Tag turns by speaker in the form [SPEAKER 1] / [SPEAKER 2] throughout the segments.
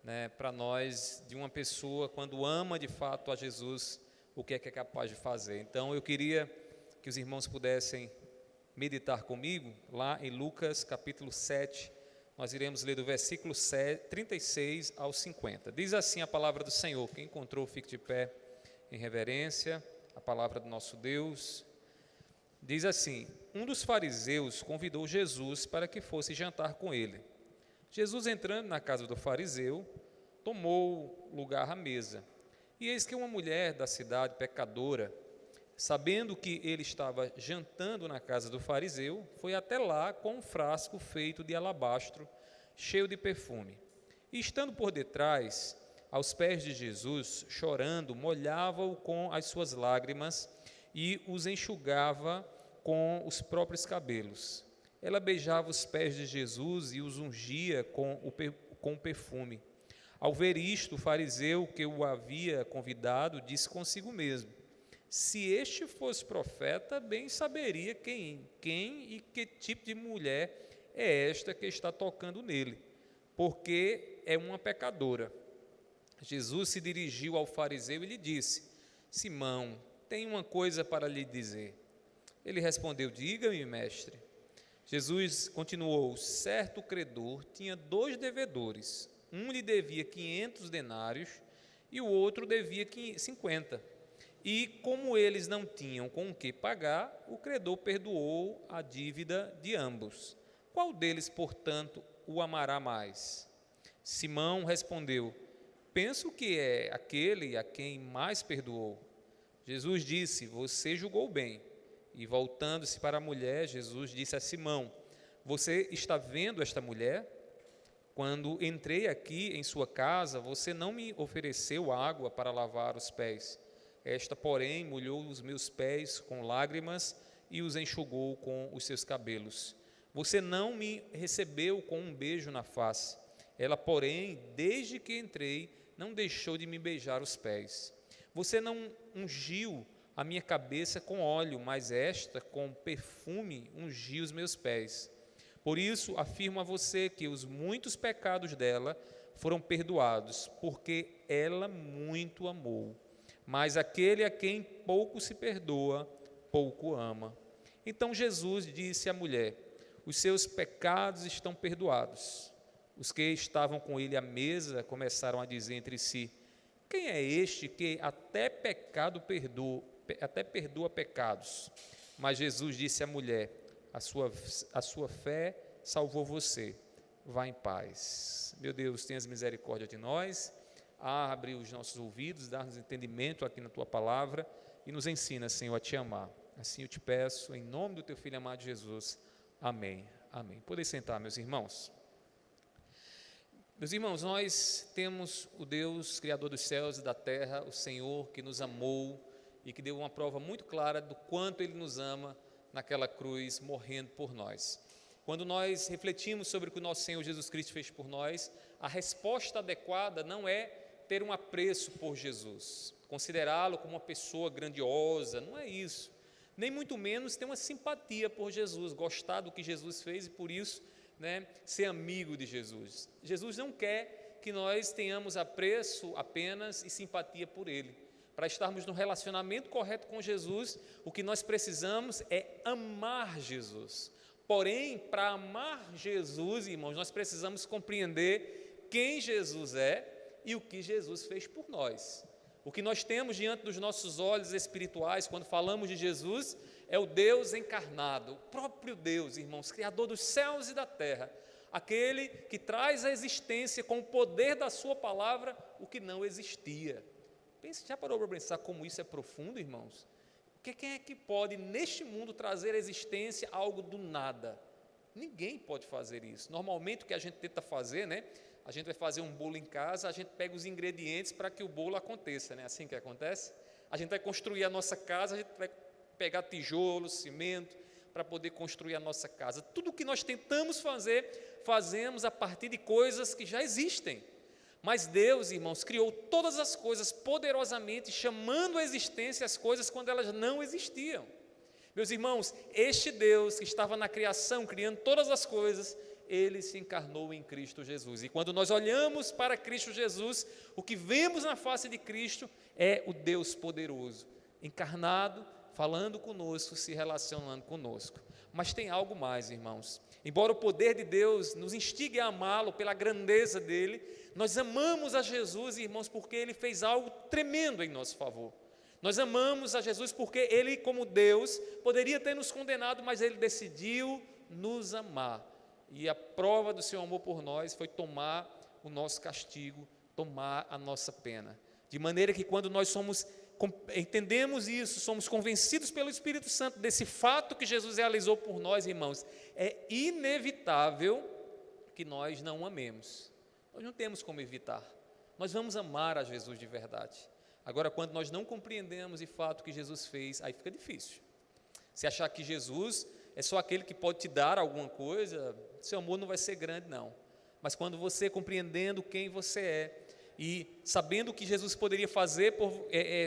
[SPEAKER 1] né, para nós de uma pessoa quando ama de fato a Jesus, o que é capaz de fazer. Então eu queria que os irmãos pudessem meditar comigo lá em Lucas capítulo 7, nós iremos ler do versículo 36 ao 50. Diz assim a palavra do Senhor. Quem encontrou, fique de pé em reverência, a palavra do nosso Deus. Diz assim: um dos fariseus convidou Jesus para que fosse jantar com ele. Jesus, entrando na casa do fariseu, tomou lugar à mesa. E eis que uma mulher da cidade, pecadora, sabendo que ele estava jantando na casa do fariseu, foi até lá com um frasco feito de alabastro, cheio de perfume. E estando por detrás, aos pés de Jesus, chorando, molhava-o com as suas lágrimas e os enxugava com os próprios cabelos. Ela beijava os pés de Jesus e os ungia com o perfume. Ao ver isto, o fariseu que o havia convidado disse consigo mesmo: se este fosse profeta, bem saberia quem e que tipo de mulher é esta que está tocando nele, porque é uma pecadora. Jesus se dirigiu ao fariseu e lhe disse: Simão, tenho uma coisa para lhe dizer. Ele respondeu: diga-me, mestre. Jesus continuou: certo credor tinha 2 devedores. Um lhe devia 500 denários e o outro devia 50. E como eles não tinham com o que pagar, o credor perdoou a dívida de ambos. Qual deles, portanto, o amará mais? Simão respondeu: penso que é aquele a quem mais perdoou. Jesus disse: você julgou bem. E voltando-se para a mulher, Jesus disse a Simão: você está vendo esta mulher? Quando entrei aqui em sua casa, você não me ofereceu água para lavar os pés. Esta, porém, molhou os meus pés com lágrimas e os enxugou com os seus cabelos. Você não me recebeu com um beijo na face. Ela, porém, desde que entrei, não deixou de me beijar os pés. Você não ungiu a minha cabeça com óleo, mas esta, com perfume, ungiu os meus pés. Por isso, afirmo a você que os muitos pecados dela foram perdoados, porque ela muito amou. Mas aquele a quem pouco se perdoa, pouco ama. Então Jesus disse à mulher: os seus pecados estão perdoados. Os que estavam com ele à mesa começaram a dizer entre si: quem é este que até perdoa pecados? Mas Jesus disse à mulher: a sua fé salvou você. Vá em paz. Meu Deus, tenhas misericórdia de nós. Abre os nossos ouvidos, dá-nos entendimento aqui na Tua Palavra e nos ensina, Senhor, a Te amar. Assim eu te peço, em nome do Teu Filho amado Jesus. Amém. Amém. Podem sentar, meus irmãos. Meus irmãos, nós temos o Deus, Criador dos céus e da terra, o Senhor que nos amou e que deu uma prova muito clara do quanto Ele nos ama naquela cruz, morrendo por nós. Quando nós refletimos sobre o que o nosso Senhor Jesus Cristo fez por nós, a resposta adequada não é ter um apreço por Jesus, considerá-lo como uma pessoa grandiosa, não é isso. Nem muito menos ter uma simpatia por Jesus, gostar do que Jesus fez e por isso, ser amigo de Jesus. Jesus não quer que nós tenhamos apreço apenas e simpatia por Ele. Para estarmos no relacionamento correto com Jesus, o que nós precisamos é amar Jesus. Porém, para amar Jesus, irmãos, nós precisamos compreender quem Jesus é e o que Jesus fez por nós. O que nós temos diante dos nossos olhos espirituais, quando falamos de Jesus, é o Deus encarnado, o próprio Deus, irmãos, Criador dos céus e da terra, aquele que traz à existência com o poder da sua palavra o que não existia. Já parou para pensar como isso é profundo, irmãos? Porque quem é que pode, neste mundo, trazer à existência algo do nada? Ninguém pode fazer isso. Normalmente, o que a gente tenta fazer, a gente vai fazer um bolo em casa, a gente pega os ingredientes para que o bolo aconteça, assim que acontece. A gente vai construir a nossa casa, a gente vai pegar tijolo, cimento, para poder construir a nossa casa. Tudo o que nós tentamos fazer, fazemos a partir de coisas que já existem. Mas Deus, irmãos, criou todas as coisas poderosamente, chamando à existência as coisas quando elas não existiam. Meus irmãos, este Deus que estava na criação, criando todas as coisas, ele se encarnou em Cristo Jesus. E quando nós olhamos para Cristo Jesus, o que vemos na face de Cristo é o Deus poderoso, encarnado, falando conosco, se relacionando conosco. Mas tem algo mais, irmãos. Embora o poder de Deus nos instigue a amá-lo pela grandeza dele, nós amamos a Jesus, irmãos, porque ele fez algo tremendo em nosso favor. Nós amamos a Jesus porque ele, como Deus, poderia ter nos condenado, mas ele decidiu nos amar. E a prova do seu amor por nós foi tomar o nosso castigo, tomar a nossa pena. De maneira que quando nós entendemos isso, somos convencidos pelo Espírito Santo desse fato que Jesus realizou por nós, irmãos, é inevitável que nós não o amemos. Nós não temos como evitar. Nós vamos amar a Jesus de verdade. Agora, quando nós não compreendemos de fato o que Jesus fez, aí fica difícil. Se achar que Jesus é só aquele que pode te dar alguma coisa, seu amor não vai ser grande, não. Mas quando você, compreendendo quem você é e sabendo o que Jesus poderia fazer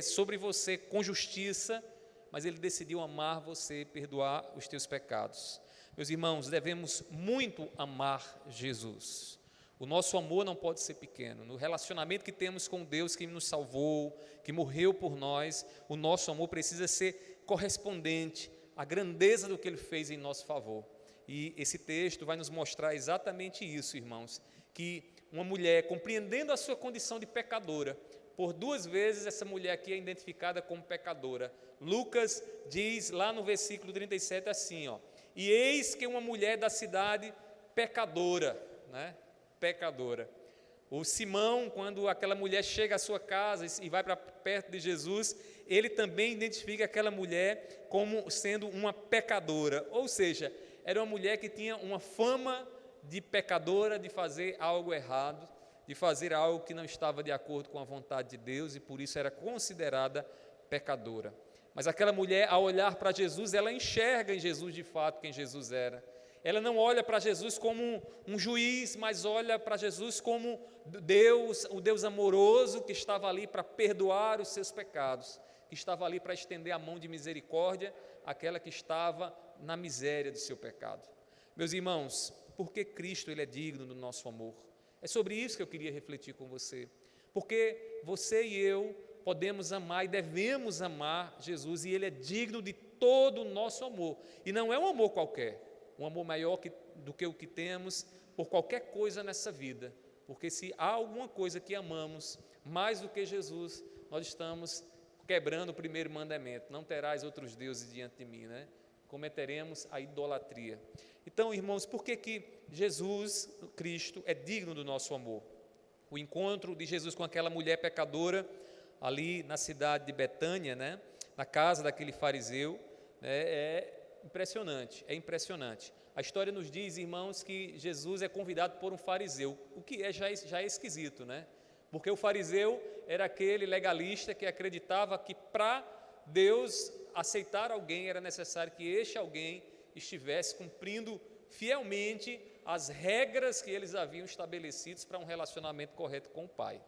[SPEAKER 1] sobre você com justiça, mas ele decidiu amar você, perdoar os teus pecados. Meus irmãos, devemos muito amar Jesus. O nosso amor não pode ser pequeno. No relacionamento que temos com Deus, que nos salvou, que morreu por nós, o nosso amor precisa ser correspondente à grandeza do que Ele fez em nosso favor. E esse texto vai nos mostrar exatamente isso, irmãos, que uma mulher, compreendendo a sua condição de pecadora, por 2 vezes essa mulher aqui é identificada como pecadora. Lucas diz lá no versículo 37 assim, e eis que uma mulher da cidade pecadora, pecadora. O Simão, quando aquela mulher chega à sua casa e vai para perto de Jesus, ele também identifica aquela mulher como sendo uma pecadora, ou seja, era uma mulher que tinha uma fama de pecadora, de fazer algo errado, de fazer algo que não estava de acordo com a vontade de Deus, e por isso era considerada pecadora. Mas aquela mulher, ao olhar para Jesus, ela enxerga em Jesus de fato quem Jesus era. Ela não olha para Jesus como um juiz, mas olha para Jesus como Deus, o Deus amoroso que estava ali para perdoar os seus pecados, que estava ali para estender a mão de misericórdia àquela que estava na miséria do seu pecado. Meus irmãos, por que Cristo ele é digno do nosso amor? É sobre isso que eu queria refletir com você. Porque você e eu podemos amar e devemos amar Jesus, e Ele é digno de todo o nosso amor. E não é um amor qualquer, um amor maior do que o que temos por qualquer coisa nessa vida. Porque se há alguma coisa que amamos mais do que Jesus, nós estamos quebrando o primeiro mandamento: não terás outros deuses diante de mim, cometeremos a idolatria. Então, irmãos, por que Jesus, Cristo, é digno do nosso amor? O encontro de Jesus com aquela mulher pecadora, ali na cidade de Betânia, na casa daquele fariseu, é impressionante, A história nos diz, irmãos, que Jesus é convidado por um fariseu, o que já é esquisito, Porque o fariseu era aquele legalista que acreditava que para Deus aceitar alguém era necessário que este alguém estivesse cumprindo fielmente as regras que eles haviam estabelecidos para um relacionamento correto com o Pai.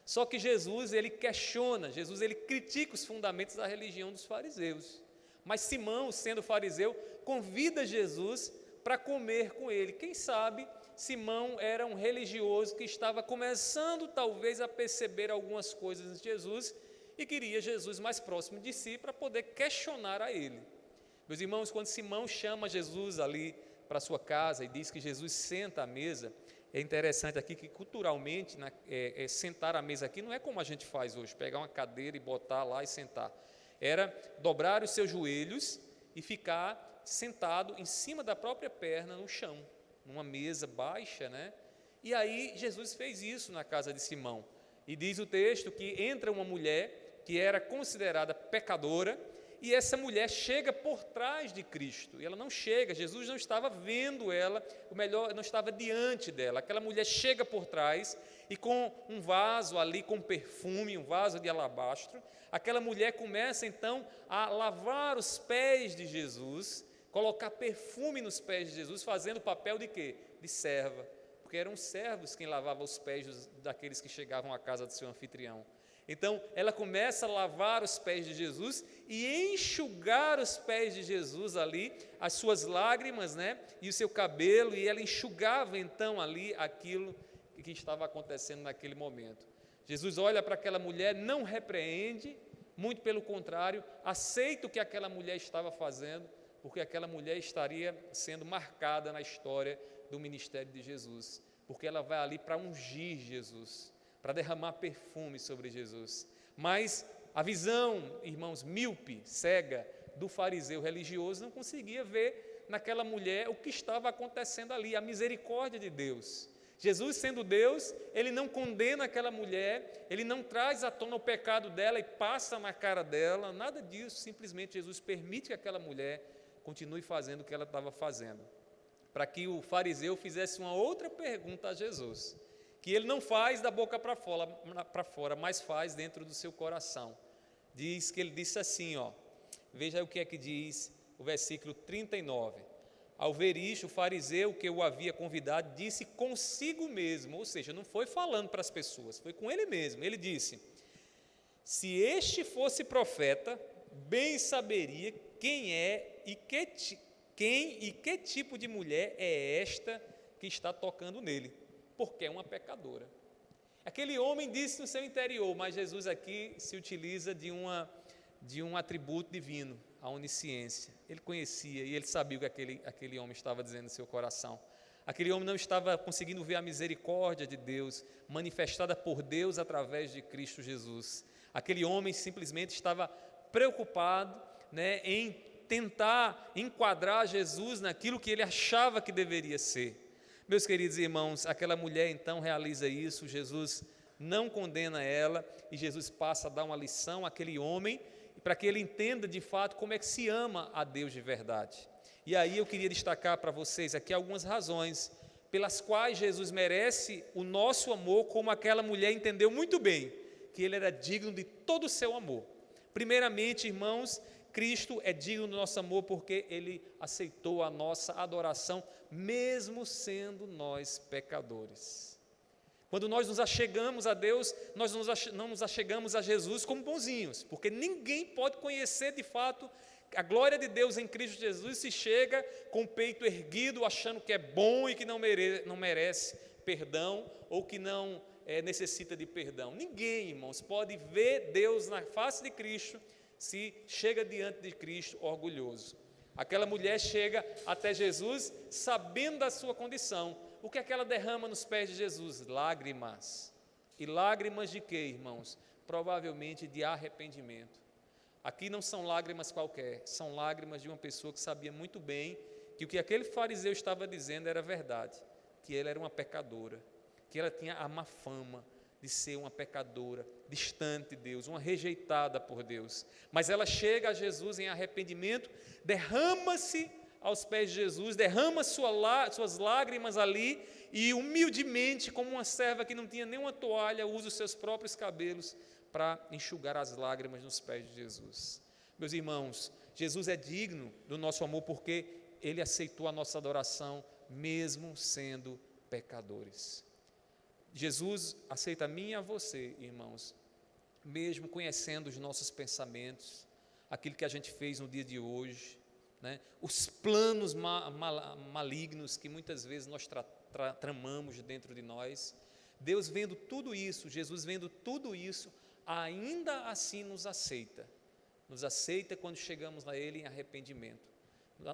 [SPEAKER 1] Só que Jesus, ele questiona, ele critica os fundamentos da religião dos fariseus. Mas Simão, sendo fariseu, convida Jesus para comer com ele. Quem sabe Simão era um religioso que estava começando talvez a perceber algumas coisas de Jesus e queria Jesus mais próximo de si para poder questionar a ele. Meus irmãos, quando Simão chama Jesus ali para a sua casa e diz que Jesus senta à mesa, é interessante aqui que culturalmente sentar à mesa aqui não é como a gente faz hoje, pegar uma cadeira e botar lá e sentar. Era dobrar os seus joelhos e ficar sentado em cima da própria perna no chão, numa mesa baixa, E aí Jesus fez isso na casa de Simão. E diz o texto que entra uma mulher que era considerada pecadora, e essa mulher chega por trás de Cristo, e ela não chega, Jesus não estava vendo ela, ou melhor, não estava diante dela. Aquela mulher chega por trás, e com um vaso ali com perfume, um vaso de alabastro, aquela mulher começa então a lavar os pés de Jesus, colocar perfume nos pés de Jesus, fazendo o papel de quê? De serva, porque eram servos quem lavavam os pés daqueles que chegavam à casa do seu anfitrião. Então, ela começa a lavar os pés de Jesus e enxugar os pés de Jesus ali, as suas lágrimas, né? E o seu cabelo, e ela enxugava então ali aquilo que estava acontecendo naquele momento. Jesus olha para aquela mulher, não repreende, muito pelo contrário, aceita o que aquela mulher estava fazendo, porque aquela mulher estaria sendo marcada na história do ministério de Jesus, porque ela vai ali para ungir Jesus, para derramar perfume sobre Jesus. Mas a visão, irmãos, míope, cega, do fariseu religioso não conseguia ver naquela mulher o que estava acontecendo ali, a misericórdia de Deus. Jesus, sendo Deus, ele não condena aquela mulher, ele não traz à tona o pecado dela e passa na cara dela, nada disso, simplesmente Jesus permite que aquela mulher continue fazendo o que ela estava fazendo, para que o fariseu fizesse uma outra pergunta a Jesus, que ele não faz da boca para fora, mas faz dentro do seu coração. Diz que ele disse assim, veja o que é que diz o versículo 39. Ao ver isto, o fariseu que o havia convidado disse consigo mesmo, ou seja, não foi falando para as pessoas, foi com ele mesmo. Ele disse: se este fosse profeta, bem saberia quem e que tipo de mulher é esta que está tocando nele, porque é uma pecadora. Aquele homem disse no seu interior, mas Jesus aqui se utiliza de um atributo divino, a onisciência. Ele conhecia e ele sabia o que aquele homem estava dizendo no seu coração. Aquele homem não estava conseguindo ver a misericórdia de Deus, manifestada por Deus através de Cristo Jesus. Aquele homem simplesmente estava preocupado, né, em tentar enquadrar Jesus naquilo que ele achava que deveria ser. Meus queridos irmãos, aquela mulher então realiza isso, Jesus não condena ela, e Jesus passa a dar uma lição àquele homem, para que ele entenda de fato como é que se ama a Deus de verdade. E aí eu queria destacar para vocês aqui algumas razões pelas quais Jesus merece o nosso amor, como aquela mulher entendeu muito bem, que ele era digno de todo o seu amor. Primeiramente, irmãos, Cristo é digno do nosso amor porque ele aceitou a nossa adoração, mesmo sendo nós pecadores. Quando nós nos achegamos a Deus, nós não nos achegamos a Jesus como bonzinhos, porque ninguém pode conhecer de fato a glória de Deus em Cristo Jesus se chega com o peito erguido, achando que é bom e que não merece perdão, ou que não necessita de perdão. Ninguém, irmãos, pode ver Deus na face de Cristo se chega diante de Cristo orgulhoso. Aquela mulher chega até Jesus sabendo da sua condição. O que é que ela derrama nos pés de Jesus? Lágrimas. E lágrimas de quê, irmãos? Provavelmente de arrependimento. Aqui não são lágrimas qualquer, são lágrimas de uma pessoa que sabia muito bem que o que aquele fariseu estava dizendo era verdade, que ela era uma pecadora, que ela tinha a má fama de ser uma pecadora, distante de Deus, uma rejeitada por Deus. Mas ela chega a Jesus em arrependimento, derrama-se aos pés de Jesus, derrama suas lágrimas ali e humildemente, como uma serva que não tinha nenhuma toalha, usa os seus próprios cabelos para enxugar as lágrimas nos pés de Jesus. Meus irmãos, Jesus é digno do nosso amor porque ele aceitou a nossa adoração mesmo sendo pecadores. Jesus aceita a mim e a você, irmãos, mesmo conhecendo os nossos pensamentos, aquilo que a gente fez no dia de hoje, né? Os planos malignos que muitas vezes nós tramamos dentro de nós. Deus vendo tudo isso, Jesus vendo tudo isso, ainda assim nos aceita quando chegamos a Ele em arrependimento,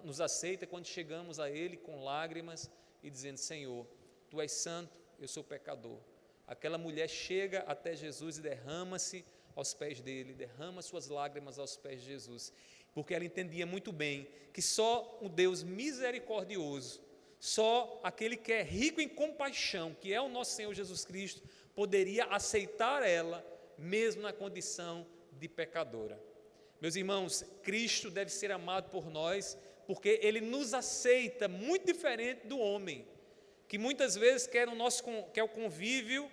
[SPEAKER 1] nos aceita quando chegamos a Ele com lágrimas e dizendo: Senhor, Tu és santo, eu sou pecador. Aquela mulher chega até Jesus e derrama-se aos pés dele, derrama suas lágrimas aos pés de Jesus, porque ela entendia muito bem que só o Deus misericordioso, só aquele que é rico em compaixão, que é o nosso Senhor Jesus Cristo, poderia aceitar ela, mesmo na condição de pecadora. Meus irmãos, Cristo deve ser amado por nós, porque Ele nos aceita muito diferente do homem, que muitas vezes quer o convívio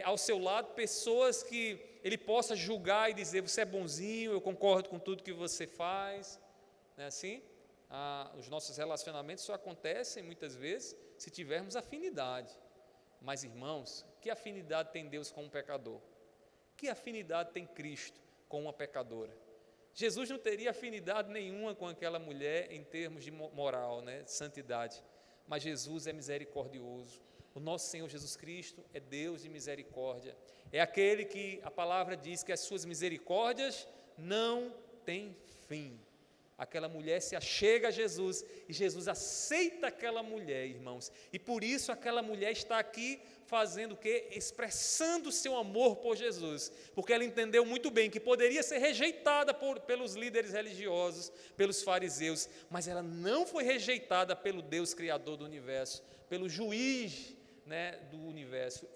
[SPEAKER 1] ao seu lado, pessoas que Ele possa julgar e dizer: você é bonzinho, eu concordo com tudo que você faz, não é assim? Os nossos relacionamentos só acontecem muitas vezes se tivermos afinidade. Mas, irmãos, que afinidade tem Deus com um pecador? Que afinidade tem Cristo com uma pecadora? Jesus não teria afinidade nenhuma com aquela mulher em termos de moral, né, de santidade, mas Jesus é misericordioso. O nosso Senhor Jesus Cristo é Deus de misericórdia, é aquele que a palavra diz que as suas misericórdias não têm fim. Aquela mulher se achega a Jesus e Jesus aceita aquela mulher, irmãos, e por isso aquela mulher está aqui fazendo o quê? Expressando o seu amor por Jesus, porque ela entendeu muito bem que poderia ser rejeitada pelos líderes religiosos, pelos fariseus, mas ela não foi rejeitada pelo Deus Criador do universo, pelo juiz, né, do universo.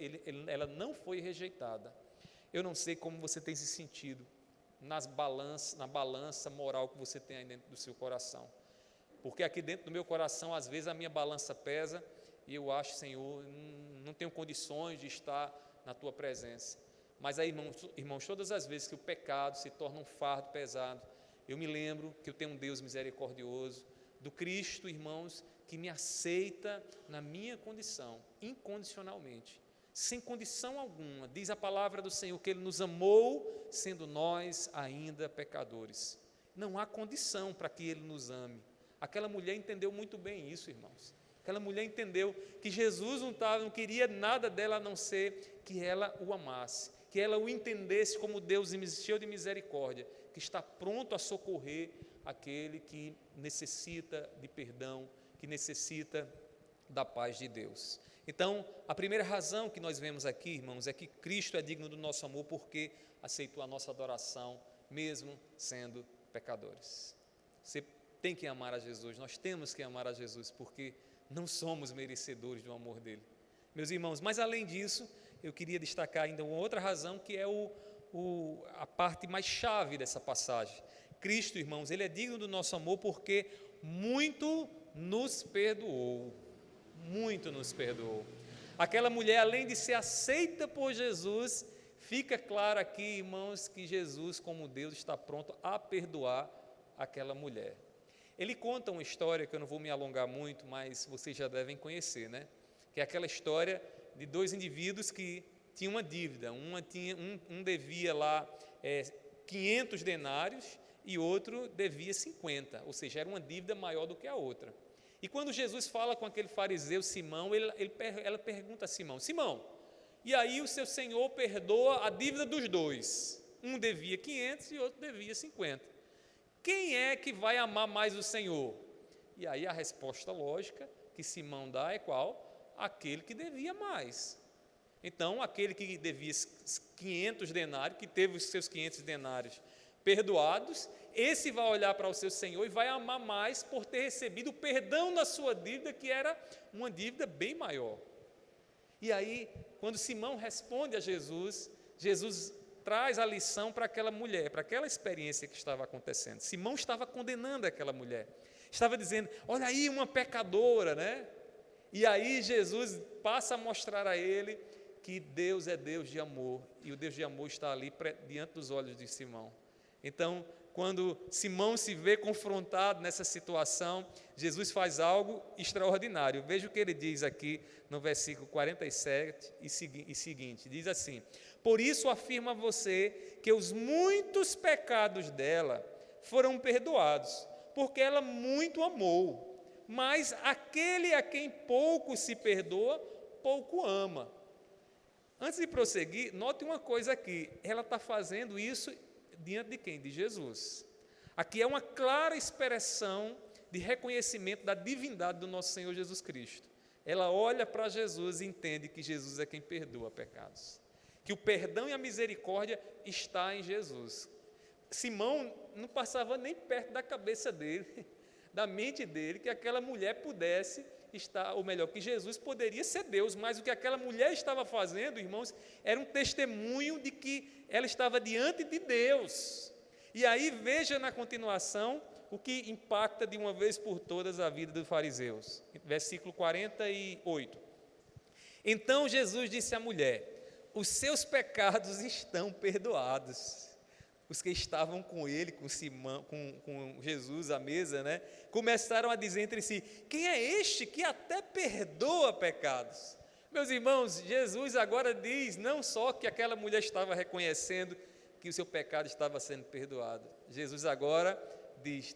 [SPEAKER 1] Ela não foi rejeitada. Eu não sei como você tem se sentido na balança moral que você tem aí dentro do seu coração, porque aqui dentro do meu coração, às vezes a minha balança pesa, e eu acho, Senhor, não tenho condições de estar na Tua presença. Mas aí, irmãos, todas as vezes que o pecado se torna um fardo pesado, eu me lembro que eu tenho um Deus misericordioso, do Cristo, irmãos, que me aceita na minha condição, incondicionalmente, sem condição alguma. Diz a palavra do Senhor que Ele nos amou, sendo nós ainda pecadores. Não há condição para que Ele nos ame. Aquela mulher entendeu muito bem isso, irmãos. Aquela mulher entendeu que Jesus não queria nada dela a não ser que ela o amasse, que ela o entendesse como Deus cheio de misericórdia, que está pronto a socorrer aquele que necessita de perdão, que necessita da paz de Deus. Então, a primeira razão que nós vemos aqui, irmãos, é que Cristo é digno do nosso amor porque aceitou a nossa adoração, mesmo sendo pecadores. Você tem que amar a Jesus, nós temos que amar a Jesus, porque não somos merecedores do amor dele. Meus irmãos, mas além disso, eu queria destacar ainda uma outra razão, que é a parte mais chave dessa passagem. Cristo, irmãos, ele é digno do nosso amor porque muito nos perdoou. Muito nos perdoou. Aquela mulher, além de ser aceita por Jesus, fica claro aqui, irmãos, que Jesus, como Deus, está pronto a perdoar aquela mulher. Ele conta uma história que eu não vou me alongar muito, mas vocês já devem conhecer, né? Que é aquela história de dois indivíduos que tinham uma dívida. Um devia lá 500 denários e outro devia 50, ou seja, era uma dívida maior do que a outra. E quando Jesus fala com aquele fariseu Simão, ela pergunta a Simão: Simão, e aí o seu Senhor perdoa a dívida dos dois? Um devia 500 e outro devia 50. Quem é que vai amar mais o Senhor? E aí a resposta lógica que Simão dá é qual? Aquele que devia mais. Então, aquele que devia 500 denários, que teve os seus 500 denários perdoados, esse vai olhar para o seu Senhor e vai amar mais por ter recebido o perdão da sua dívida, que era uma dívida bem maior. E aí, quando Simão responde a Jesus, Jesus traz a lição para aquela mulher, para aquela experiência que estava acontecendo. Simão estava condenando aquela mulher, estava dizendo: olha aí uma pecadora, né? E aí Jesus passa a mostrar a ele que Deus é Deus de amor, e o Deus de amor está ali diante dos olhos de Simão. Então, quando Simão se vê confrontado nessa situação, Jesus faz algo extraordinário. Veja o que ele diz aqui no versículo 47 e seguinte, diz assim: por isso afirma você que os muitos pecados dela foram perdoados, porque ela muito amou, mas aquele a quem pouco se perdoa, pouco ama. Antes de prosseguir, note uma coisa aqui, ela está fazendo isso diante de quem? De Jesus. Aqui é uma clara expressão de reconhecimento da divindade do nosso Senhor Jesus Cristo. Ela olha para Jesus e entende que Jesus é quem perdoa pecados, que o perdão e a misericórdia está em Jesus. Simão não passava nem perto da cabeça dele, da mente dele, que aquela mulher pudesse estar, ou melhor, que Jesus poderia ser Deus, mas o que aquela mulher estava fazendo, irmãos, era um testemunho de que ela estava diante de Deus. E aí veja na continuação o que impacta de uma vez por todas a vida dos fariseus. Versículo 48. Então Jesus disse à mulher: os seus pecados estão perdoados. Os que estavam com ele, com Simão, com Jesus à mesa, né, começaram a dizer entre si: quem é este que até perdoa pecados? Meus irmãos, Jesus agora diz não só que aquela mulher estava reconhecendo que o seu pecado estava sendo perdoado. Jesus agora diz,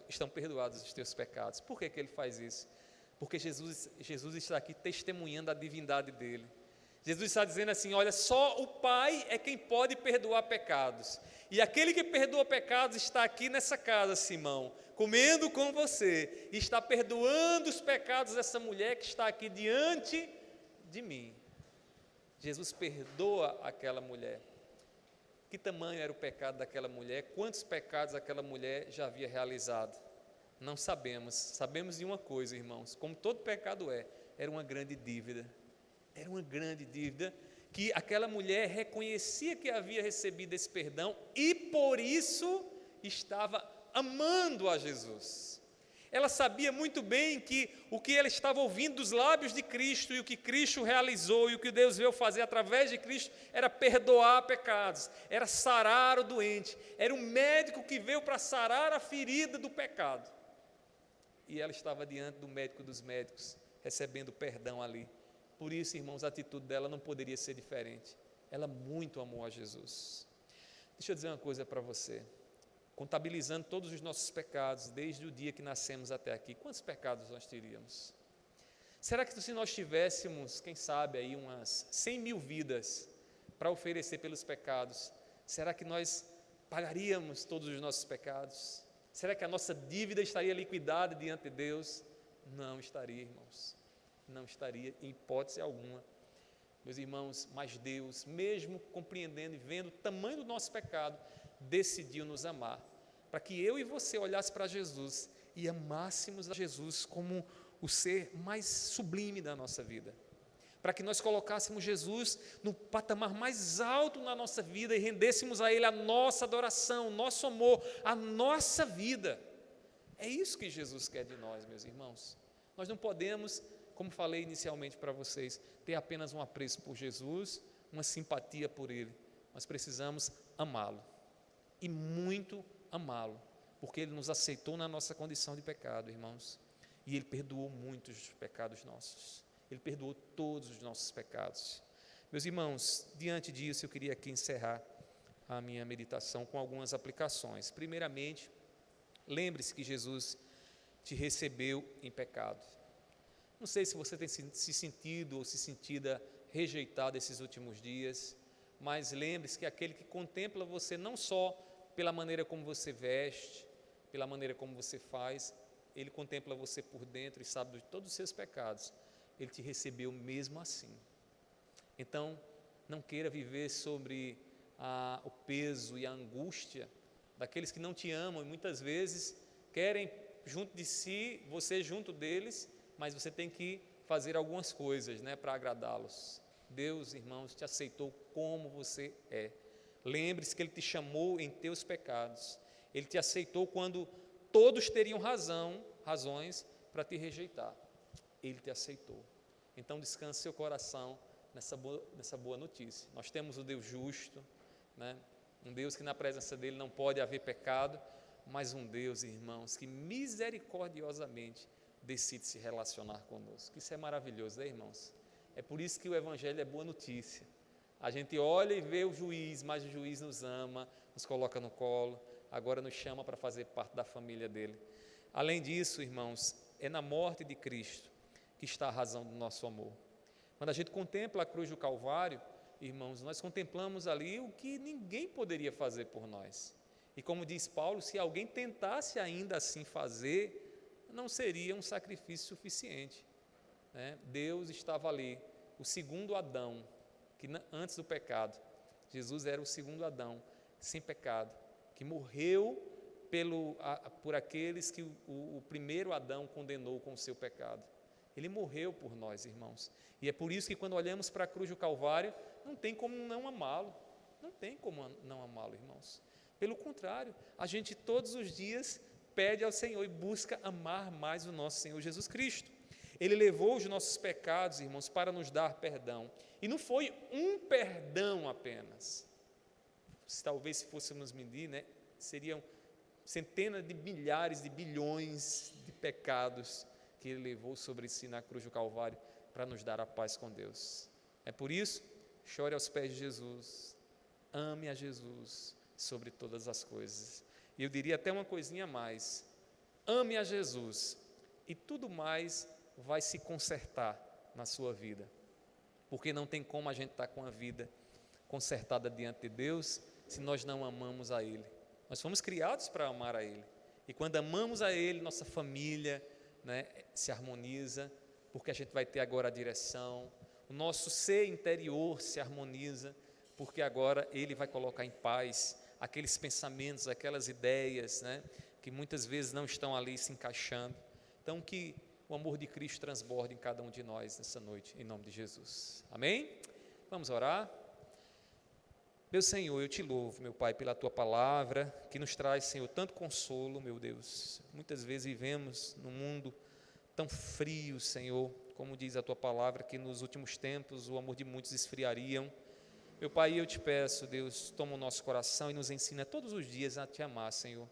[SPEAKER 1] estão perdoados os teus pecados. Por que ele faz isso? Porque Jesus está aqui testemunhando a divindade dele. Jesus está dizendo assim, olha, só o Pai é quem pode perdoar pecados. E aquele que perdoa pecados está aqui nessa casa, Simão, comendo com você, e está perdoando os pecados dessa mulher que está aqui diante de mim. Jesus perdoa aquela mulher. Que tamanho era o pecado daquela mulher? Quantos pecados aquela mulher já havia realizado? Não sabemos. Sabemos de uma coisa, irmãos, como todo pecado era uma grande dívida. Era uma grande dívida que aquela mulher reconhecia que havia recebido esse perdão e por isso estava amando a Jesus. Ela sabia muito bem que o que ela estava ouvindo dos lábios de Cristo e o que Cristo realizou e o que Deus veio fazer através de Cristo era perdoar pecados, era sarar o doente, era um médico que veio para sarar a ferida do pecado. E ela estava diante do médico dos médicos, recebendo perdão ali. Por isso, irmãos, a atitude dela não poderia ser diferente. Ela muito amou a Jesus. Deixa eu dizer uma coisa para você. Contabilizando todos os nossos pecados, desde o dia que nascemos até aqui, quantos pecados nós teríamos? Será que se nós tivéssemos, quem sabe, aí umas 100 mil vidas para oferecer pelos pecados, será que nós pagaríamos todos os nossos pecados? Será que a nossa dívida estaria liquidada diante de Deus? Não estaria, irmãos. Não estaria em hipótese alguma. Meus irmãos, mas Deus, mesmo compreendendo e vendo o tamanho do nosso pecado, decidiu nos amar, para que eu e você olhasse para Jesus e amássemos a Jesus como o ser mais sublime da nossa vida, para que nós colocássemos Jesus no patamar mais alto na nossa vida e rendêssemos a Ele a nossa adoração, o nosso amor, a nossa vida. É isso que Jesus quer de nós, meus irmãos. Nós não podemos, como falei inicialmente para vocês, ter apenas um apreço por Jesus, uma simpatia por Ele. Nós precisamos amá-lo, e muito amá-lo, porque Ele nos aceitou na nossa condição de pecado, irmãos, e Ele perdoou muitos pecados nossos, Ele perdoou todos os nossos pecados. Meus irmãos, diante disso eu queria aqui encerrar a minha meditação com algumas aplicações. Primeiramente, lembre-se que Jesus te recebeu em pecado. Não sei se você tem se sentido ou se sentida rejeitado esses últimos dias, mas lembre-se que aquele que contempla você não só pela maneira como você veste, pela maneira como você faz, Ele contempla você por dentro e sabe de todos os seus pecados. Ele te recebeu mesmo assim. Então, não queira viver sobre o peso e a angústia daqueles que não te amam e muitas vezes querem junto de si, você junto deles, mas você tem que fazer algumas coisas, para agradá-los. Deus, irmãos, te aceitou como você é. Lembre-se que Ele te chamou em teus pecados. Ele te aceitou quando todos teriam razões para te rejeitar. Ele te aceitou. Então descanse seu coração nessa boa notícia. Nós temos o Deus justo, um Deus que na presença dEle não pode haver pecado, mas um Deus, irmãos, que misericordiosamente decide se relacionar conosco. Isso é maravilhoso, irmãos? É por isso que o Evangelho é boa notícia. A gente olha e vê o juiz, mas o juiz nos ama, nos coloca no colo, agora nos chama para fazer parte da família dele. Além disso, irmãos, é na morte de Cristo que está a razão do nosso amor. Quando a gente contempla a cruz do Calvário, irmãos, nós contemplamos ali o que ninguém poderia fazer por nós. E como diz Paulo, se alguém tentasse ainda assim fazer, não seria um sacrifício suficiente. Deus estava ali, o segundo Adão, que antes do pecado, Jesus era o segundo Adão, sem pecado, que morreu por aqueles que o primeiro Adão condenou com o seu pecado. Ele morreu por nós, irmãos. E é por isso que quando olhamos para a cruz do Calvário, não tem como não amá-lo. Não tem como não amá-lo, irmãos. Pelo contrário, a gente todos os dias pede ao Senhor e busca amar mais o nosso Senhor Jesus Cristo. Ele levou os nossos pecados, irmãos, para nos dar perdão. E não foi um perdão apenas. Talvez se fôssemos medir, seriam centenas de milhares de bilhões de pecados que Ele levou sobre si na cruz do Calvário. para nos dar a paz com Deus. É por isso, chore aos pés de Jesus, ame a Jesus sobre todas as coisas. E eu diria até uma coisinha a mais: ame a Jesus e tudo mais vai se consertar na sua vida, porque não tem como a gente estar com a vida consertada diante de Deus se nós não amamos a Ele. Nós fomos criados para amar a Ele, e quando amamos a Ele, nossa família, né, se harmoniza, porque a gente vai ter agora a direção, o nosso ser interior se harmoniza, porque agora Ele vai colocar em paz aqueles pensamentos, aquelas ideias, né, que muitas vezes não estão ali se encaixando. Então, que o amor de Cristo transborde em cada um de nós nessa noite, em nome de Jesus. Amém? Vamos orar. Meu Senhor, eu te louvo, meu Pai, pela Tua palavra, que nos traz, Senhor, tanto consolo, meu Deus. Muitas vezes vivemos num mundo tão frio, Senhor, como diz a Tua palavra, que nos últimos tempos o amor de muitos esfriariam. Meu Pai, eu te peço, Deus, toma o nosso coração e nos ensina todos os dias a Te amar, Senhor.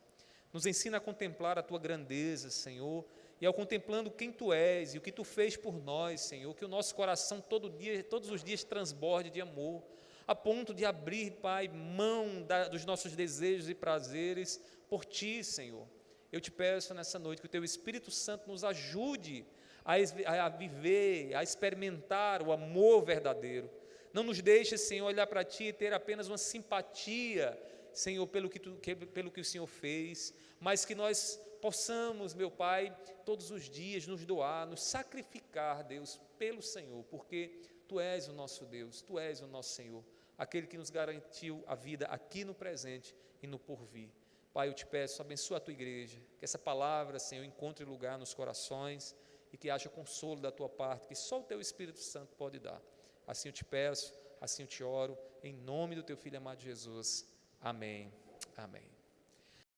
[SPEAKER 1] Nos ensina a contemplar a Tua grandeza, Senhor, e ao contemplando quem Tu és e o que Tu fez por nós, Senhor, que o nosso coração todos os dias transborde de amor, a ponto de abrir, Pai, mão dos nossos desejos e prazeres por Ti, Senhor. Eu te peço nessa noite que o Teu Espírito Santo nos ajude a viver, a experimentar o amor verdadeiro. Não nos deixe, Senhor, olhar para Ti e ter apenas uma simpatia, Senhor, pelo que o Senhor fez, mas que nós possamos, meu Pai, todos os dias nos doar, nos sacrificar, Deus, pelo Senhor, porque Tu és o nosso Deus, Tu és o nosso Senhor, aquele que nos garantiu a vida aqui no presente e no porvir. Pai, eu te peço, abençoa a Tua igreja, que essa palavra, Senhor, encontre lugar nos corações e que haja consolo da Tua parte, que só o Teu Espírito Santo pode dar. Assim eu te peço, assim eu te oro, em nome do Teu Filho amado Jesus. Amém. Amém.